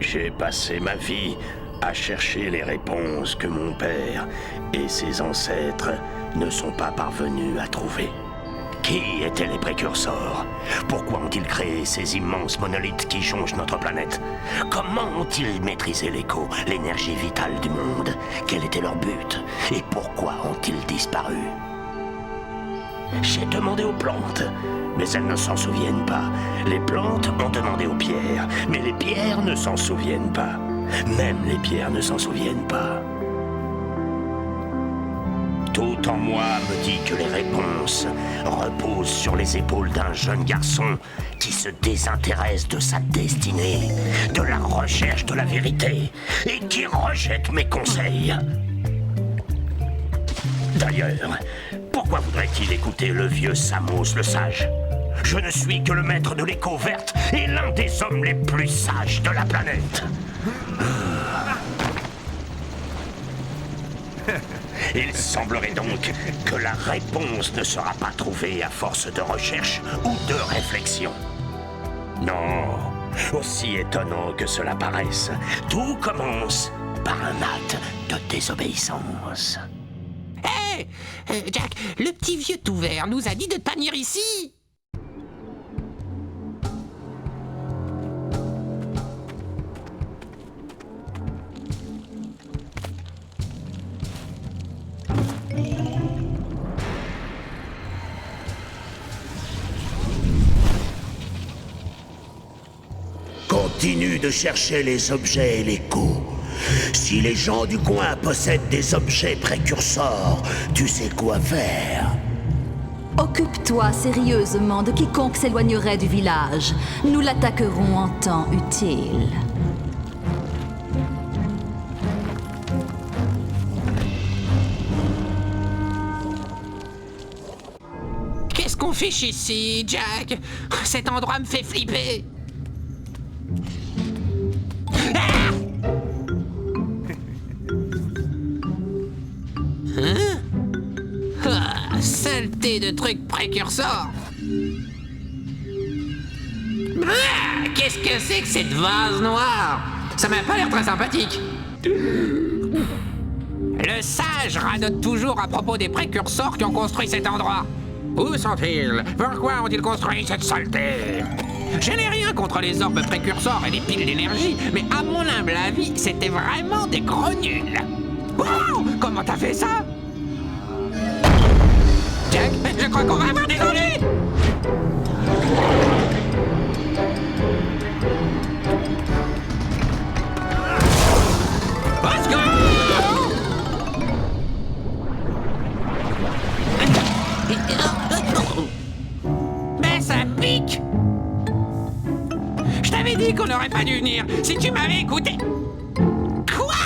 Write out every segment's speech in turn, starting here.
J'ai passé ma vie à chercher les réponses que mon père et ses ancêtres ne sont pas parvenus à trouver. Qui étaient les précurseurs? Pourquoi ont-ils créé ces immenses monolithes qui changent notre planète? Comment ont-ils maîtrisé l'écho, l'énergie vitale du monde? Quel était leur but? Et pourquoi ont-ils disparu? J'ai demandé aux plantes, mais elles ne s'en souviennent pas. Les plantes ont demandé aux pierres, mais les pierres ne s'en souviennent pas. Même les pierres ne s'en souviennent pas. Tout en moi me dit que les réponses reposent sur les épaules d'un jeune garçon qui se désintéresse de sa destinée, de la recherche de la vérité, et qui rejette mes conseils. D'ailleurs, pourquoi voudrait-il écouter le vieux Samos le sage? Je ne suis que le maître de l'écho verte et l'un des hommes les plus sages de la planète. Il semblerait donc que la réponse ne sera pas trouvée à force de recherche ou de réflexion. Non, aussi étonnant que cela paraisse, tout commence par un acte de désobéissance. Hé Jack, le petit vieux tout vert nous a dit de ne pas venir ici. Continue de chercher les objets et l'écho. Si les gens du coin possèdent des objets précurseurs, tu sais quoi faire. Occupe-toi sérieusement de quiconque s'éloignerait du village. Nous l'attaquerons en temps utile. Qu'est-ce qu'on fiche ici, Jack? Cet endroit me fait flipper. Hein? Ah, saleté de trucs précurseurs. Qu'est-ce que c'est que cette vase noire? Ça m'a pas l'air très sympathique. Le sage radote toujours à propos des précurseurs qui ont construit cet endroit. Où sont-ils? Pourquoi ont-ils construit cette saleté? Je n'ai rien contre les orbes précurseurs et les piles d'énergie, mais à mon humble avis, c'était vraiment des gros nuls. Wow! Comment t'as fait ça? Jack, je crois qu'on va avoir des ennuis! Au secours! Mais ça pique! Je t'avais dit qu'on n'aurait pas dû venir si tu m'avais écouté. Quoi?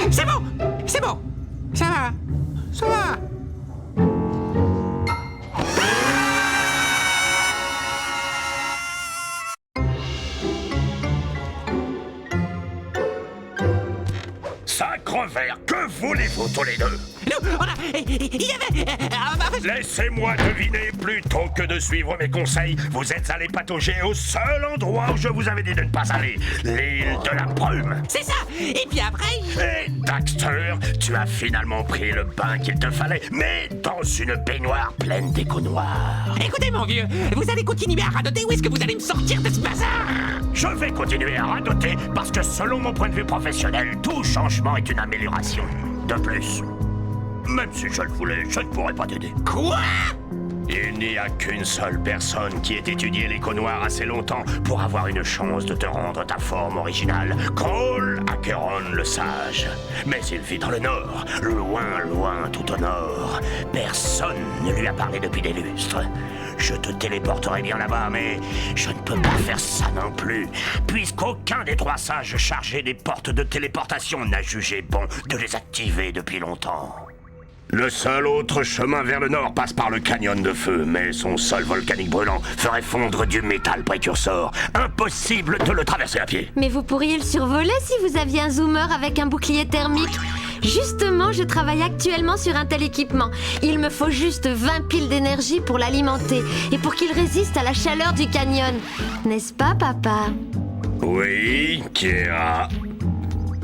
C'est bon, c'est bon. Ça va, ça va. Sacre vert, que voulez-vous tous les deux? Nous, on a... Il y avait... Laissez-moi deviner plutôt que de suivre mes conseils. Vous êtes allé patauger au seul endroit où je vous avais dit de ne pas aller. L'île de la brume. C'est ça. Et puis après... Et Daxter, tu as finalement pris le bain qu'il te fallait, mais dans une baignoire pleine d'échos noirs. Écoutez, mon vieux, vous allez continuer à radoter ou est-ce que vous allez me sortir de ce bazar? Je vais continuer à radoter parce que selon mon point de vue professionnel, tout changement est une amélioration. De plus, même si je le voulais, je ne pourrais pas t'aider. Quoi? Il n'y a qu'une seule personne qui ait étudié l'écho noir assez longtemps pour avoir une chance de te rendre ta forme originale. Cole Acheron le sage. Mais il vit dans le nord, loin, loin, tout au nord. Personne ne lui a parlé depuis des lustres. Je te téléporterai bien là-bas, mais je ne peux pas faire ça non plus, puisqu'aucun des trois sages chargés des portes de téléportation n'a jugé bon de les activer depuis longtemps. Le seul autre chemin vers le nord passe par le canyon de feu, mais son sol volcanique brûlant ferait fondre du métal précurseur. Impossible de le traverser à pied. Mais vous pourriez le survoler si vous aviez un zoomer avec un bouclier thermique. Justement, je travaille actuellement sur un tel équipement. Il me faut juste 20 piles d'énergie pour l'alimenter et pour qu'il résiste à la chaleur du canyon. N'est-ce pas, papa? Oui, Kira.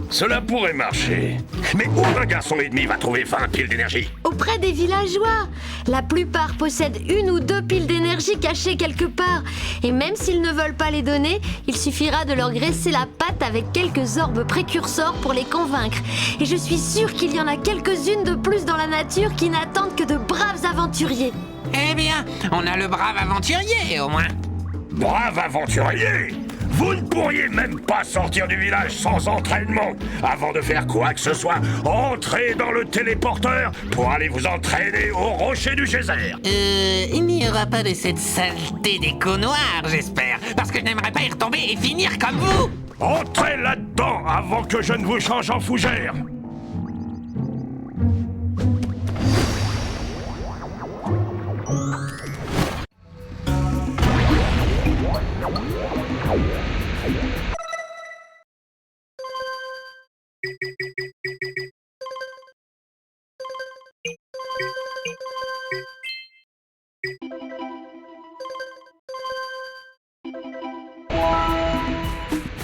Cela pourrait marcher. Mais où un garçon et demi va trouver 20 piles d'énergie? Auprès des villageois. La plupart possèdent 1 ou 2 piles d'énergie cachées quelque part. Et même s'ils ne veulent pas les donner, il suffira de leur graisser la patte avec quelques orbes précurseurs pour les convaincre. Et je suis sûre qu'il y en a quelques-unes de plus dans la nature qui n'attendent que de braves aventuriers. Eh bien, on a le brave aventurier, au moins. Brave aventurier! Vous ne pourriez même pas sortir du village sans entraînement. Avant de faire quoi que ce soit, entrez dans le téléporteur pour aller vous entraîner au rocher du geyser. Il n'y aura pas de cette saleté d'écho noir, j'espère. Parce que je n'aimerais pas y retomber et finir comme vous. Entrez là-dedans avant que je ne vous change en fougère.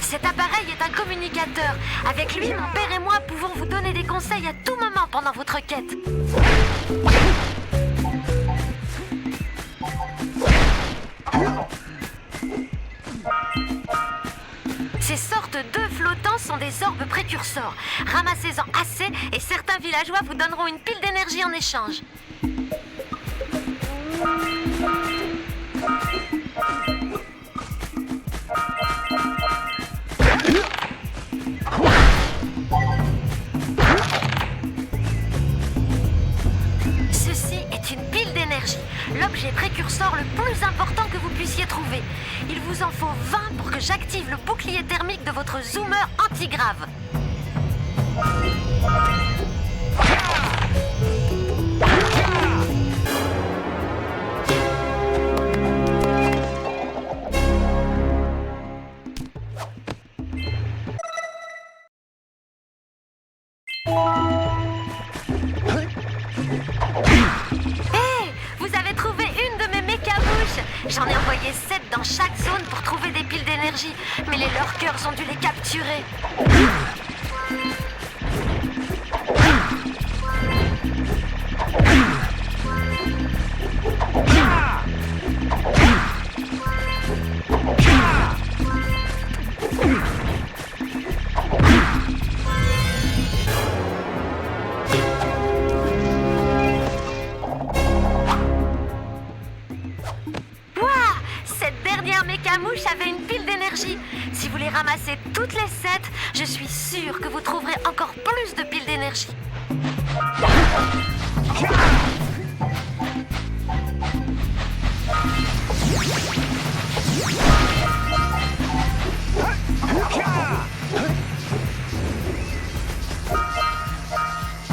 Cet appareil est un communicateur. Avec lui, mon père et moi pouvons vous donner des conseils à tout moment pendant votre quête. Ces sortes d'œufs flottants sont des orbes précurseurs. Ramassez-en assez et certains villageois vous donneront une pile d'énergie en échange. Ceci est une pile d'énergie, l'objet précurseur le plus important que vous puissiez trouver. Il vous en faut 20 pour que j'active le bouclier thermique de votre zoomer antigrave. J'en ai envoyé 7 dans chaque zone pour trouver des piles d'énergie, mais les lurkers ont dû les capturer. Mouche avait une pile d'énergie. Si vous les ramassez toutes les 7, je suis sûre que vous trouverez encore plus de piles d'énergie.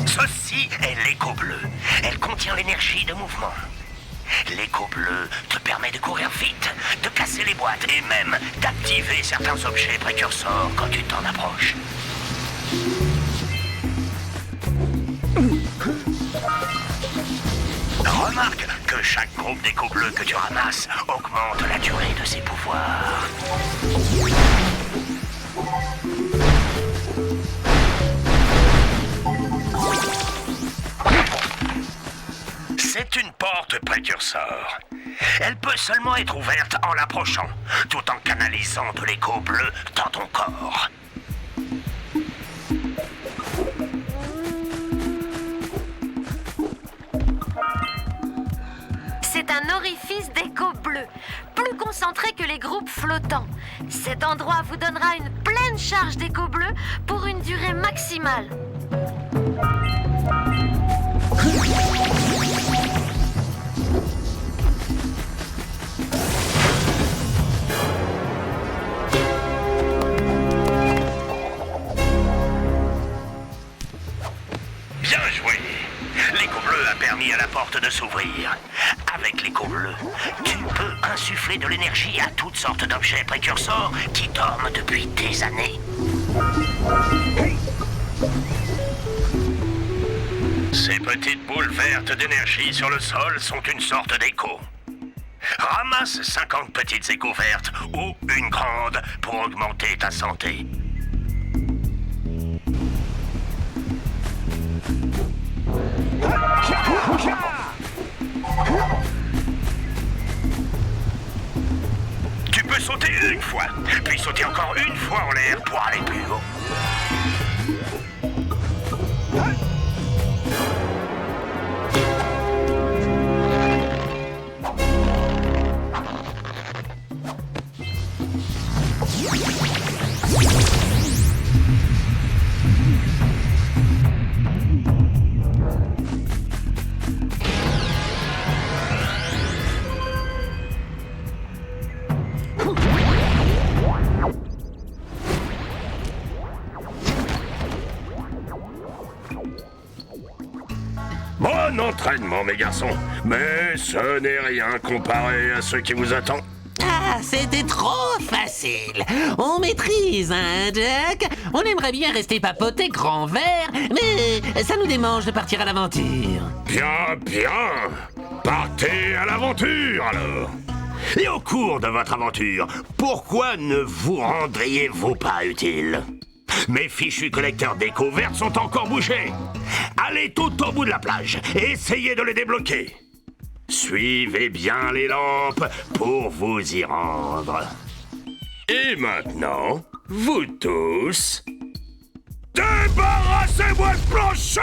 Ceci est l'écho bleu. Elle contient l'énergie de mouvement. L'écho bleu te permet de courir vite, de casser les boîtes et même d'activer certains objets précurseurs quand tu t'en approches. Remarque que chaque groupe d'écho bleus que tu ramasses augmente la durée de ses pouvoirs. C'est une porte précurseur. Elle peut seulement être ouverte en l'approchant, tout en canalisant de l'écho bleu dans ton corps. C'est un orifice d'écho bleu, plus concentré que les groupes flottants. Cet endroit vous donnera une pleine charge d'écho bleu pour une durée maximale. Bien joué! L'écho porte de s'ouvrir. Avec l'écho bleu, tu peux insuffler de l'énergie à toutes sortes d'objets précurseurs qui dorment depuis des années. Ces petites boules vertes d'énergie sur le sol sont une sorte d'écho. Ramasse 50 petites échos vertes ou une grande pour augmenter ta santé. Tu peux sauter une fois, puis sauter encore une fois en l'air pour aller plus haut. Bon entraînement, mes garçons, mais ce n'est rien comparé à ce qui vous attend. Ah, c'était trop facile. On maîtrise, hein, Jack? On aimerait bien rester papoter grand verre, mais ça nous démange de partir à l'aventure. Bien, bien. Partez à l'aventure, alors. Et au cours de votre aventure, pourquoi ne vous rendriez-vous pas utile? Mes fichus collecteurs d'échos vertes sont encore bouchés. Allez tout au bout de la plage et essayez de les débloquer. Suivez bien les lampes pour vous y rendre. Et maintenant, vous tous, débarrassez-moi de plancher!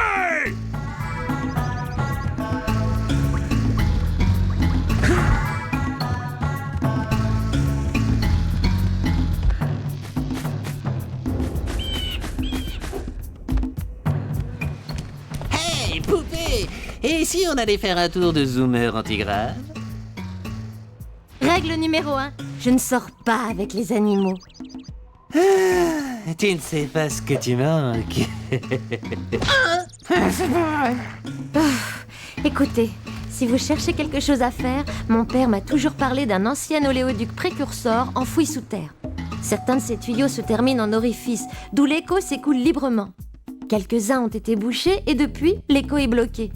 Hey, poupée! Et si on allait faire un tour de zoomer antigrave? Règle numéro 1, je ne sors pas avec les animaux. Tu ne sais pas ce que tu manques. Écoutez, si vous cherchez quelque chose à faire, mon père m'a toujours parlé d'un ancien oléoduc précurseur enfoui sous terre. Certains de ces tuyaux se terminent en orifice, d'où l'écho s'écoule librement. Quelques-uns ont été bouchés et depuis, l'écho est bloqué.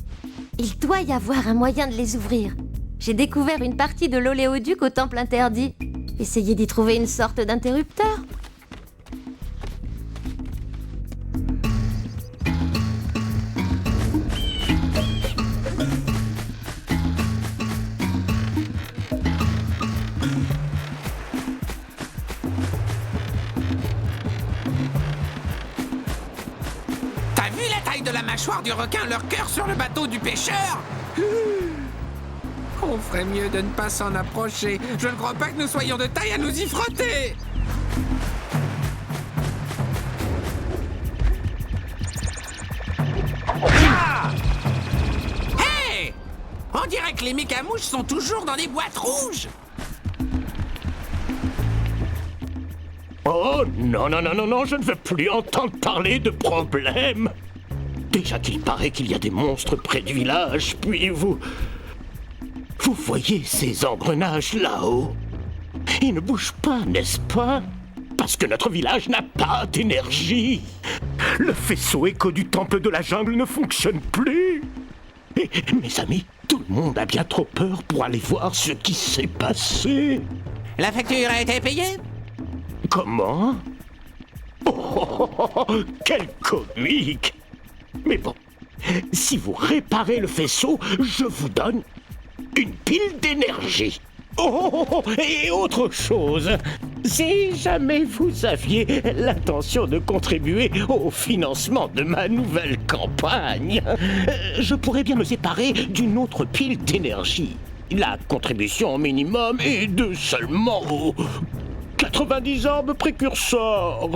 Il doit y avoir un moyen de les ouvrir. J'ai découvert une partie de l'oléoduc au temple interdit. Essayez d'y trouver une sorte d'interrupteur. T'as vu la taille de la mâchoire du requin, leur cœur sur le bateau du pêcheur? On ferait mieux de ne pas s'en approcher. Je ne crois pas que nous soyons de taille à nous y frotter. Hey! On dirait que les mécamouches sont toujours dans les boîtes rouges. Oh non, non, non, non, non, je ne veux plus entendre parler de problème. Déjà qu'il paraît qu'il y a des monstres près du village, puis vous voyez ces engrenages là-haut? Ils ne bougent pas, n'est-ce pas? Parce que notre village n'a pas d'énergie. Le faisceau écho du temple de la jungle ne fonctionne plus. Et, mes amis, tout le monde a bien trop peur pour aller voir ce qui s'est passé. La facture a été payée? Comment? Oh, quel comique! Mais bon, si vous réparez le faisceau, je vous donne une pile d'énergie. Oh, et autre chose, si jamais vous aviez l'intention de contribuer au financement de ma nouvelle campagne, je pourrais bien me séparer d'une autre pile d'énergie. La contribution minimum est de seulement 90 orbes précurseurs.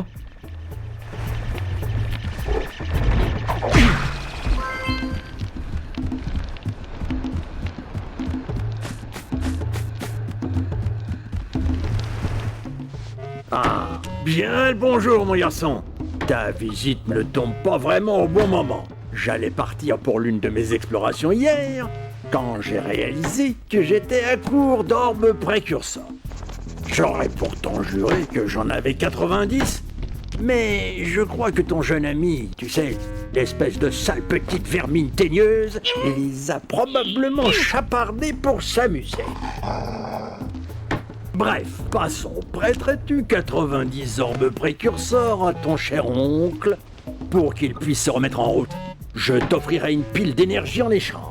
Ah, bien le bonjour, mon garçon. Ta visite ne tombe pas vraiment au bon moment. J'allais partir pour l'une de mes explorations hier, quand j'ai réalisé que j'étais à court d'orbes précurseurs. J'aurais pourtant juré que j'en avais 90, mais je crois que ton jeune ami, tu sais, l'espèce de sale petite vermine teigneuse, les a probablement chapardés pour s'amuser. Bref, passons. Prêterais-tu 90 orbes précurseurs à ton cher oncle pour qu'il puisse se remettre en route? Je t'offrirai une pile d'énergie en échange.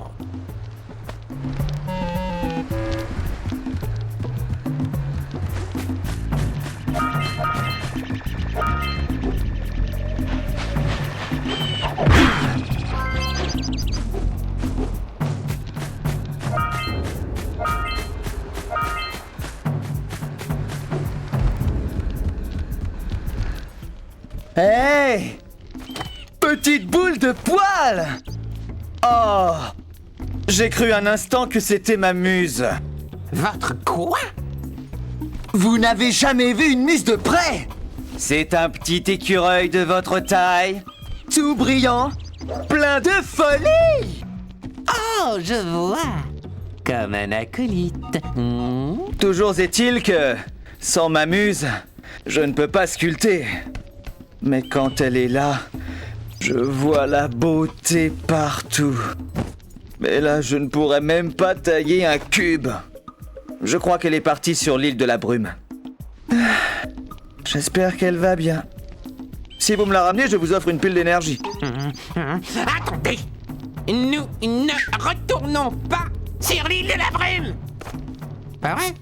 Hé! Petite boule de poil! Oh! J'ai cru un instant que c'était ma muse. Votre quoi? Vous n'avez jamais vu une muse de près? C'est un petit écureuil de votre taille, tout brillant, plein de folie! Oh, je vois. Comme un acolyte. Toujours est-il que, sans ma muse, je ne peux pas sculpter. Mais quand elle est là, je vois la beauté partout. Mais là, je ne pourrais même pas tailler un cube. Je crois qu'elle est partie sur l'île de la brume. J'espère qu'elle va bien. Si vous me la ramenez, je vous offre une pile d'énergie. Attendez! Nous ne retournons pas sur l'île de la brume! Pas vrai?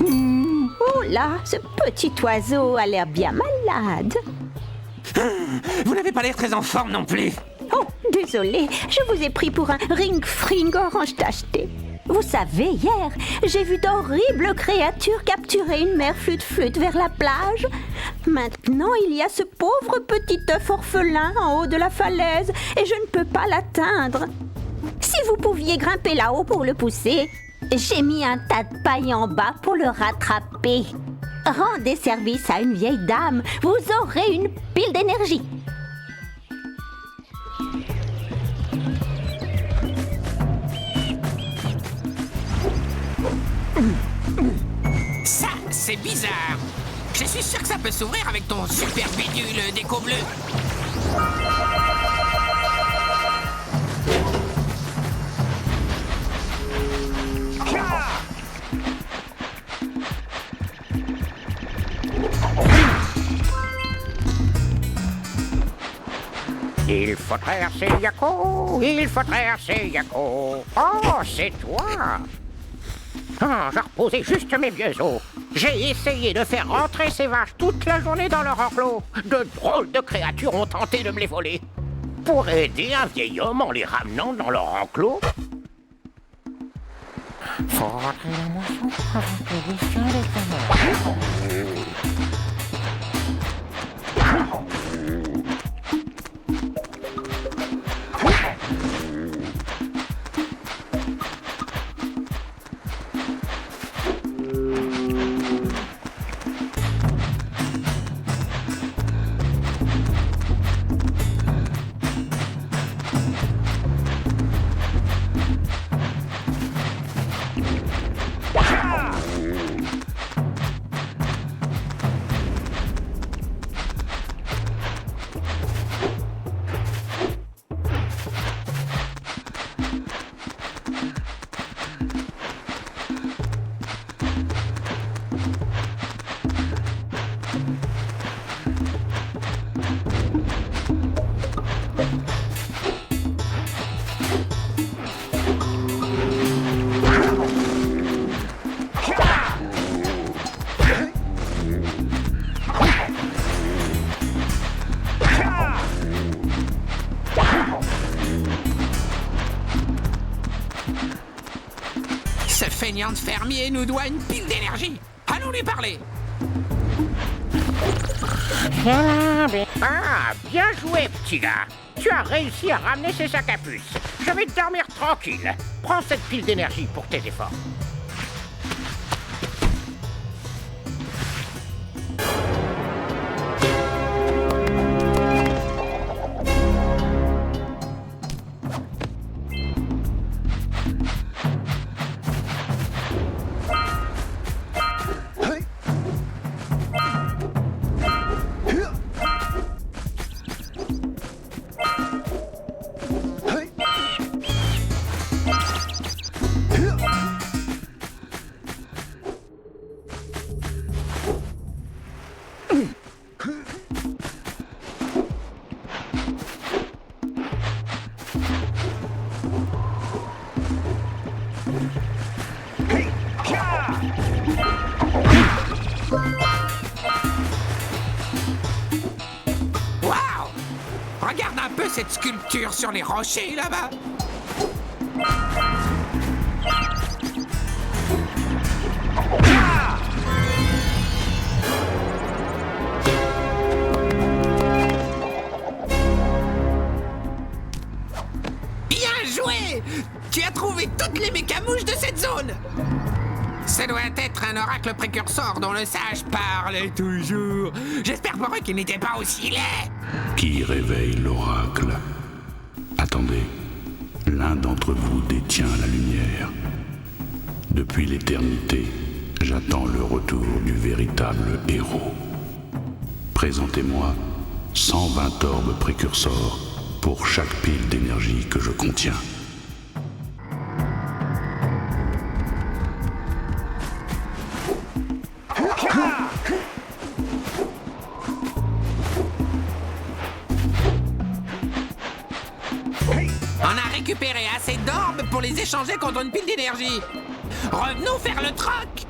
Oh là, ce petit oiseau a l'air bien malade. Vous n'avez pas l'air très en forme non plus. Oh, désolé, je vous ai pris pour un ring-fring orange tacheté. Vous savez, hier, j'ai vu d'horribles créatures capturer une mère flûte-flûte vers la plage. Maintenant, il y a ce pauvre petit œuf orphelin en haut de la falaise et je ne peux pas l'atteindre. Si vous pouviez grimper là-haut pour le pousser, j'ai mis un tas de paille en bas pour le rattraper. Rendez service à une vieille dame, vous aurez une pile d'énergie. Ça, c'est bizarre. Je suis sûr que ça peut s'ouvrir avec ton super bidule déco bleu. Il faut traverser Yako, il faut traverser Yako. Oh, c'est toi. Je reposais juste mes vieux os. J'ai essayé de faire rentrer ces vaches toute la journée dans leur enclos. De drôles de créatures ont tenté de me les voler. Pour aider un vieil homme en les ramenant dans leur enclos. Faut rentrer la moisson avant que les chiens les prennent. feignant de fermier nous doit une pile d'énergie. Allons lui parler. Ah, bien joué, petit gars. Tu as réussi à ramener ces sacs à puces. Je vais dormir tranquille. Prends cette pile d'énergie pour tes efforts. Waouh! Regarde un peu cette sculpture sur les rochers là-bas. Bien joué! Tu as trouvé toutes les mécamouches de cette zone! Ça doit être un oracle précurseur dont le sage parle toujours. J'espère pour eux qu'il n'était pas aussi laid. Qui réveille l'oracle? Attendez, l'un d'entre vous détient la lumière. Depuis l'éternité, j'attends le retour du véritable héros. Présentez-moi 120 orbes précurseurs pour chaque pile d'énergie que je contiens. On a récupéré assez d'orbes pour les échanger contre une pile d'énergie. Revenons faire le troc.